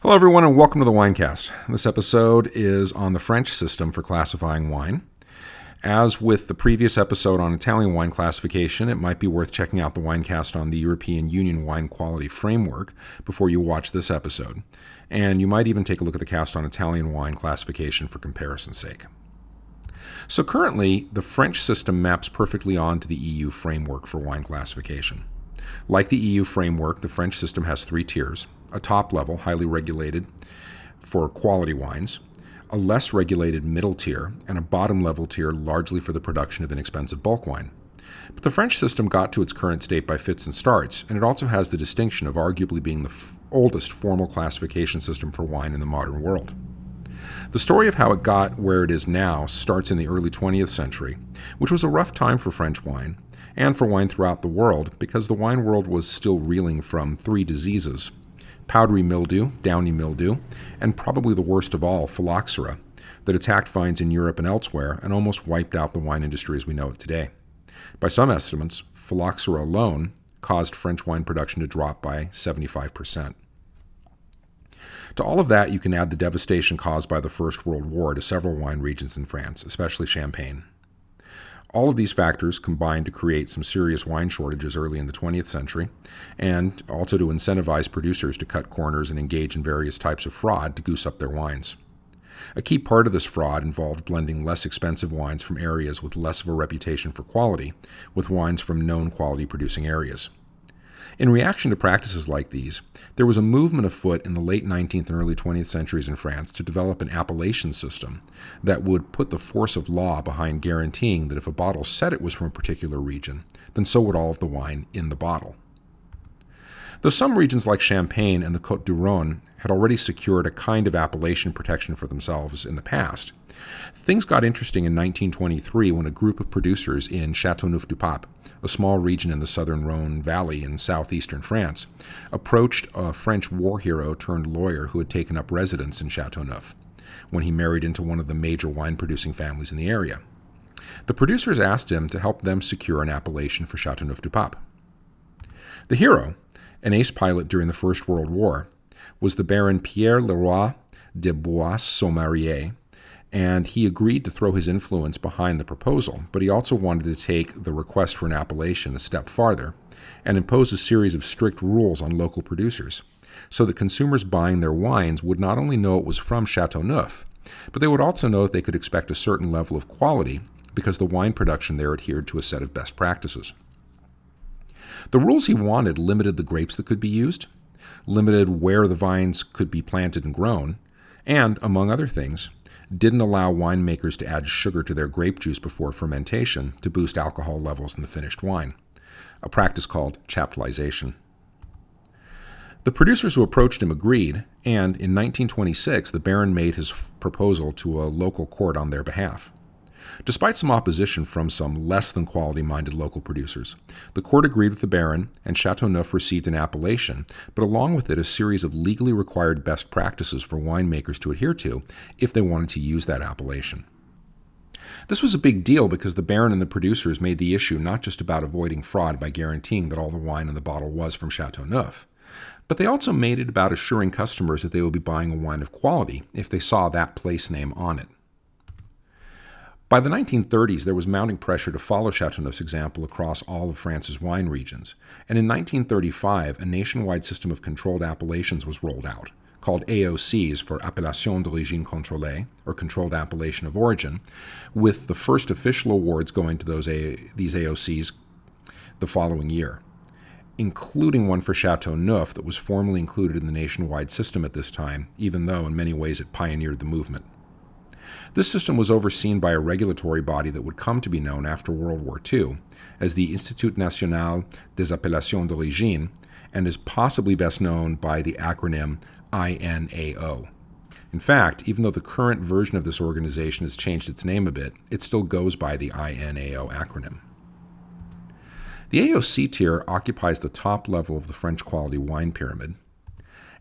Hello, everyone, and welcome to the Winecast. This episode is on the French system for classifying wine. As with the previous episode on Italian wine classification, it might be worth checking out the Winecast on the European Union Wine Quality Framework before you watch this episode. And you might even take a look at the cast on Italian wine classification for comparison's sake. So currently, the French system maps perfectly onto the EU framework for wine classification. Like the EU framework, the French system has three tiers: a top level, highly regulated for quality wines, a less regulated middle tier, and a bottom level tier largely for the production of inexpensive bulk wine. But the French system got to its current state by fits and starts, and it also has the distinction of arguably being the oldest formal classification system for wine in the modern world. The story of how it got where it is now starts in the early 20th century, which was a rough time for French wine, and for wine throughout the world, because the wine world was still reeling from three diseases: powdery mildew, downy mildew, and probably the worst of all, phylloxera, that attacked vines in Europe and elsewhere and almost wiped out the wine industry as we know it today. By some estimates, phylloxera alone caused French wine production to drop by 75%. To all of that, you can add the devastation caused by the First World War to several wine regions in France, especially Champagne. All of these factors combined to create some serious wine shortages early in the 20th century, and also to incentivize producers to cut corners and engage in various types of fraud to goose up their wines. A key part of this fraud involved blending less expensive wines from areas with less of a reputation for quality with wines from known quality producing areas. In reaction to practices like these, there was a movement afoot in the late 19th and early 20th centuries in France to develop an appellation system that would put the force of law behind guaranteeing that if a bottle said it was from a particular region, then so would all of the wine in the bottle. Though some regions like Champagne and the Côte du Rhône had already secured a kind of appellation protection for themselves in the past, things got interesting in 1923 when a group of producers in Chateauneuf-du-pape, a small region in the southern Rhône Valley in southeastern France, approached a French war hero turned lawyer who had taken up residence in Chateauneuf when he married into one of the major wine-producing families in the area. The producers asked him to help them secure an appellation for Chateauneuf-du-Pape. The hero, an ace pilot during the First World War, was the Baron Pierre Leroy de Bois-Saumarié, and he agreed to throw his influence behind the proposal, but he also wanted to take the request for an appellation a step farther and impose a series of strict rules on local producers, so that consumers buying their wines would not only know it was from Chateauneuf, but they would also know that they could expect a certain level of quality because the wine production there adhered to a set of best practices. The rules he wanted limited the grapes that could be used, limited where the vines could be planted and grown, and, among other things, didn't allow winemakers to add sugar to their grape juice before fermentation to boost alcohol levels in the finished wine, a practice called chaptalization. The producers who approached him agreed, and in 1926 the Baron made his proposal to a local court on their behalf. Despite some opposition from some less than quality-minded local producers, the court agreed with the Baron, and Chateauneuf received an appellation, but along with it a series of legally required best practices for winemakers to adhere to if they wanted to use that appellation. This was a big deal because the Baron and the producers made the issue not just about avoiding fraud by guaranteeing that all the wine in the bottle was from Chateauneuf, but they also made it about assuring customers that they would be buying a wine of quality if they saw that place name on it. By the 1930s, there was mounting pressure to follow Chateauneuf's example across all of France's wine regions, and in 1935, a nationwide system of controlled appellations was rolled out, called AOCs for Appellation d'Origine Contrôlée, or Controlled Appellation of Origin, with the first official awards going to these AOCs the following year, including one for Chateauneuf that was formally included in the nationwide system at this time, even though in many ways it pioneered the movement. This system was overseen by a regulatory body that would come to be known after World War II as the Institut National des Appellations d'Origine, and is possibly best known by the acronym INAO. In fact, even though the current version of this organization has changed its name a bit, it still goes by the INAO acronym. The AOC tier occupies the top level of the French quality wine pyramid,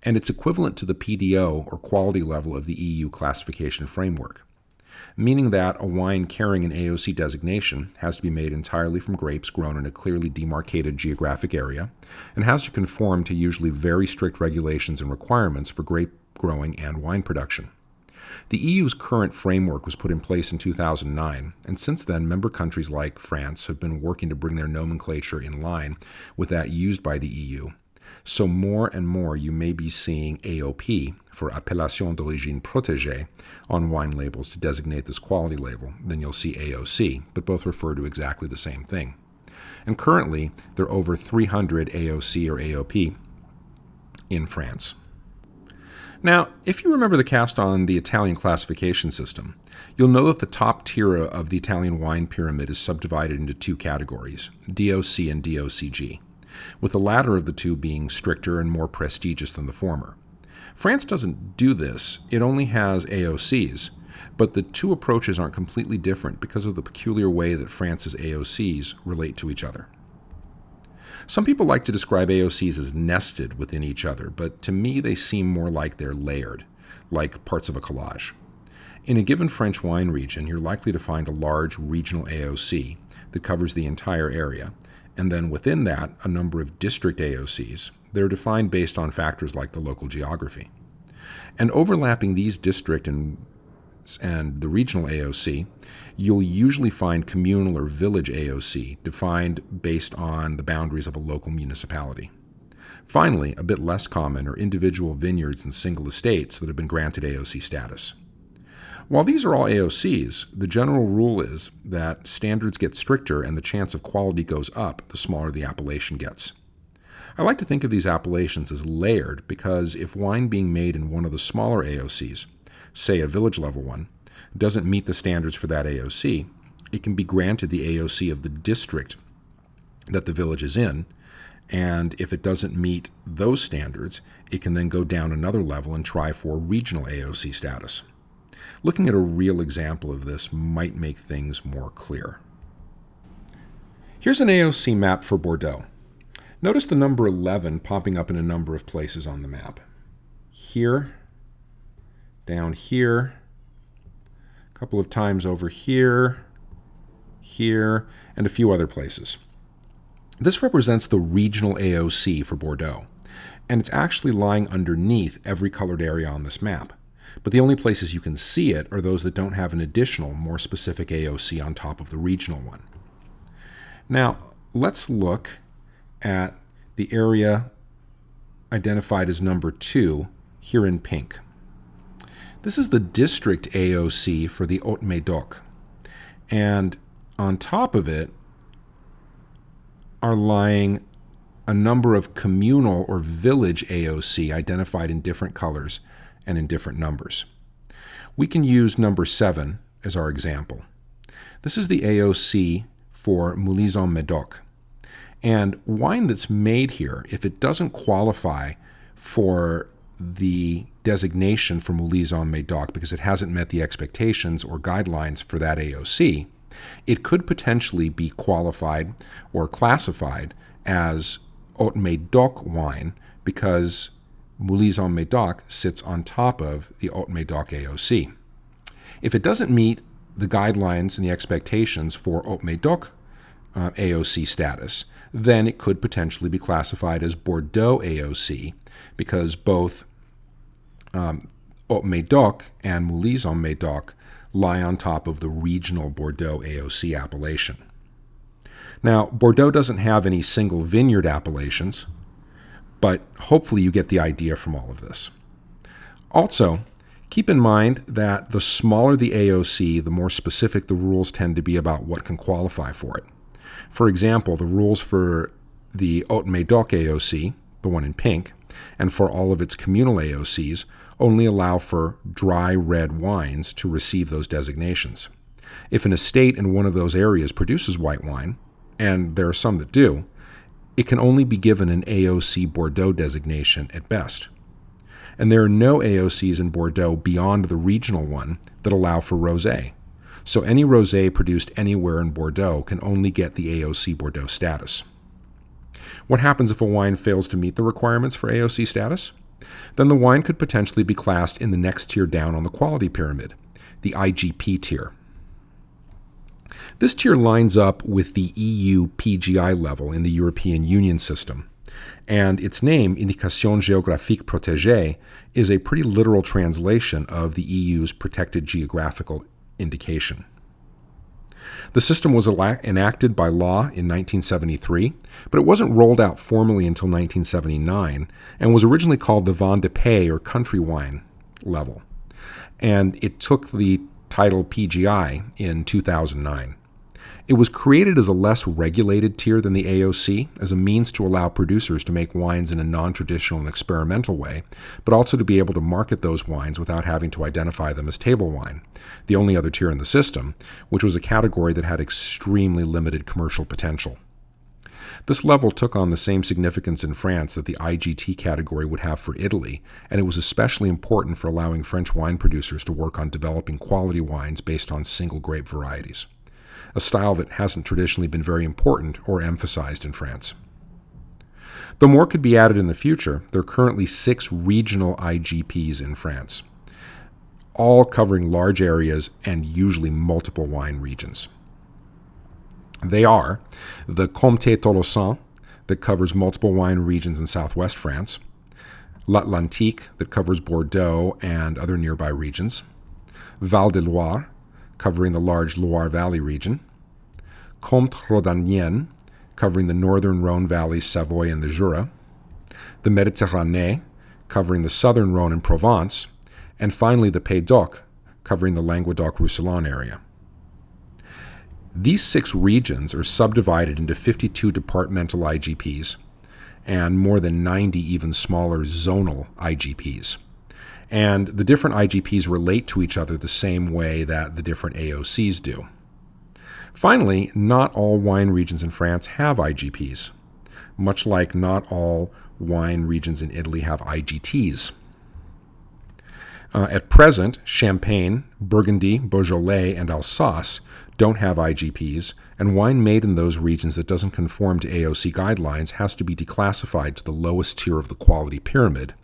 and it's equivalent to the PDO or quality level of the EU classification framework. meaning that a wine carrying an AOC designation has to be made entirely from grapes grown in a clearly demarcated geographic area and has to conform to usually very strict regulations and requirements for grape growing and wine production. The EU's current framework was put in place in 2009, and since then, member countries like France have been working to bring their nomenclature in line with that used by the EU. So more and more you may be seeing AOP, for Appellation d'origine protégée, on wine labels to designate this quality label than you'll see AOC, but both refer to exactly the same thing. And currently, there are over 300 AOC or AOP in France. Now, if you remember the cast on the Italian classification system, you'll know that the top tier of the Italian wine pyramid is subdivided into two categories, DOC and DOCG, with the latter of the two being stricter and more prestigious than the former. France doesn't do this, it only has AOCs, but the two approaches aren't completely different because of the peculiar way that France's AOCs relate to each other. Some people like to describe AOCs as nested within each other, but to me they seem more like they're layered, like parts of a collage. In a given French wine region, you're likely to find a large regional AOC that covers the entire area, and then within that, a number of district AOCs. They're defined based on factors like the local geography. And overlapping these district and the regional AOC, you'll usually find communal or village AOC, defined based on the boundaries of a local municipality. Finally, a bit less common are individual vineyards and single estates that have been granted AOC status. While these are all AOCs, the general rule is that standards get stricter and the chance of quality goes up the smaller the appellation gets. I like to think of these appellations as layered because if wine being made in one of the smaller AOCs, say a village level one, doesn't meet the standards for that AOC, it can be granted the AOC of the district that the village is in, and if it doesn't meet those standards, it can then go down another level and try for regional AOC status. Looking at a real example of this might make things more clear. Here's an AOC map for Bordeaux. Notice the number 11 popping up in a number of places on the map. Here, down here, a couple of times over here, here, and a few other places. This represents the regional AOC for Bordeaux, and it's actually lying underneath every colored area on this map. But the only places you can see it are those that don't have an additional, more specific AOC on top of the regional one. Now, let's look at the area identified as number 2 here in pink. This is the district AOC for the Haute-Médoc, and on top of it are lying a number of communal or village AOC identified in different colors and in different numbers. We can use number 7 as our example. This is the AOC for Moulins-en-Médoc. And wine that's made here, if it doesn't qualify for the designation for Moulins-en-Médoc because it hasn't met the expectations or guidelines for that AOC, it could potentially be qualified or classified as Haute-Médoc wine because Moulins-en-Médoc sits on top of the Haute-Médoc AOC. If it doesn't meet the guidelines and the expectations for Haute-Médoc AOC status, then it could potentially be classified as Bordeaux AOC because both Haute-Médoc and Moulins-en-Médoc lie on top of the regional Bordeaux AOC appellation. Now, Bordeaux doesn't have any single vineyard appellations, but hopefully you get the idea from all of this. Also, keep in mind that the smaller the AOC, the more specific the rules tend to be about what can qualify for it. For example, the rules for the Haute-Médoc AOC, the one in pink, and for all of its communal AOCs only allow for dry red wines to receive those designations. If an estate in one of those areas produces white wine, and there are some that do, it can only be given an AOC Bordeaux designation at best. And there are no AOCs in Bordeaux beyond the regional one that allow for rosé. So any rosé produced anywhere in Bordeaux can only get the AOC Bordeaux status. What happens if a wine fails to meet the requirements for AOC status? Then the wine could potentially be classed in the next tier down on the quality pyramid, the IGP tier. This tier lines up with the EU PGI level in the European Union system, and its name, Indication Géographique Protégée, is a pretty literal translation of the EU's protected geographical indication. The system was enacted by law in 1973, but it wasn't rolled out formally until 1979 and was originally called the Vin de France or country wine level. And it took the title PGI in 2009. It was created as a less regulated tier than the AOC, as a means to allow producers to make wines in a non-traditional and experimental way, but also to be able to market those wines without having to identify them as table wine, the only other tier in the system, which was a category that had extremely limited commercial potential. This level took on the same significance in France that the IGT category would have for Italy, and it was especially important for allowing French wine producers to work on developing quality wines based on single grape varieties, a style that hasn't traditionally been very important or emphasized in France. Though more could be added in the future, there are currently 6 regional IGPs in France, all covering large areas and usually multiple wine regions. They are the Comté Tolosan, that covers multiple wine regions in southwest France, L'Atlantique, that covers Bordeaux and other nearby regions, Val de Loire, covering the large Loire Valley region, Comté Rhodanienne, covering the northern Rhone Valley, Savoy, and the Jura, the Méditerranée, covering the southern Rhone and Provence, and finally the Pays d'Oc, covering the Languedoc-Roussillon area. These 6 regions are subdivided into 52 departmental IGPs and more than 90 even smaller zonal IGPs. And the different IGPs relate to each other the same way that the different AOCs do. Finally, not all wine regions in France have IGPs, much like not all wine regions in Italy have IGTs. At present, Champagne, Burgundy, Beaujolais, and Alsace don't have IGPs, and wine made in those regions that doesn't conform to AOC guidelines has to be declassified to the lowest tier of the quality pyramid,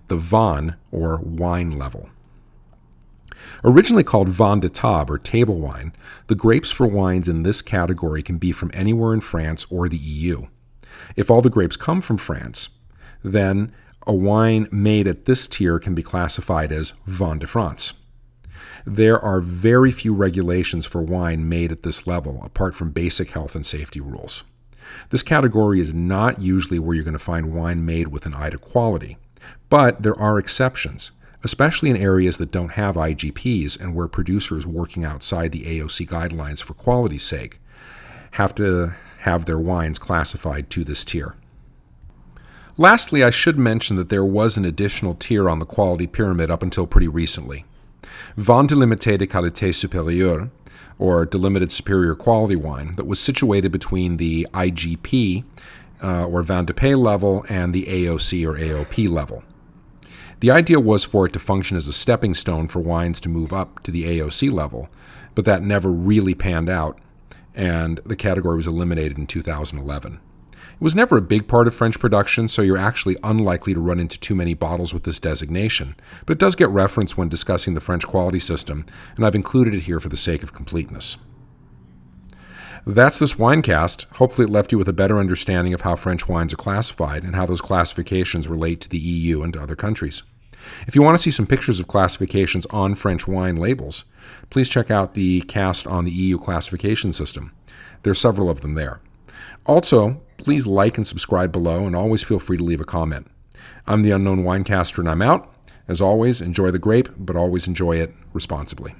the Vin, or wine level. Originally called Vin de Table, or table wine, the grapes for wines in this category can be from anywhere in France or the EU. If all the grapes come from France, then a wine made at this tier can be classified as Vin de France. There are very few regulations for wine made at this level, apart from basic health and safety rules. This category is not usually where you're going to find wine made with an eye to quality, but there are exceptions, especially in areas that don't have IGPs and where producers working outside the AOC guidelines for quality's sake have to have their wines classified to this tier. Lastly, I should mention that there was an additional tier on the quality pyramid up until pretty recently. Vin délimité de qualité supérieure, or delimited superior quality wine, that was situated between the IGP, or Vin de Pays level, and the AOC or AOP level. The idea was for it to function as a stepping stone for wines to move up to the AOC level, but that never really panned out, and the category was eliminated in 2011. It was never a big part of French production, so you're actually unlikely to run into too many bottles with this designation, but it does get referenced when discussing the French quality system, and I've included it here for the sake of completeness. That's this Winecast. Hopefully it left you with a better understanding of how French wines are classified and how those classifications relate to the EU and to other countries. If you want to see some pictures of classifications on French wine labels, please check out the cast on the EU classification system. There are several of them there. Also, please like and subscribe below, and always feel free to leave a comment. I'm the Unknown Winecaster, and I'm out. As always, enjoy the grape, but always enjoy it responsibly.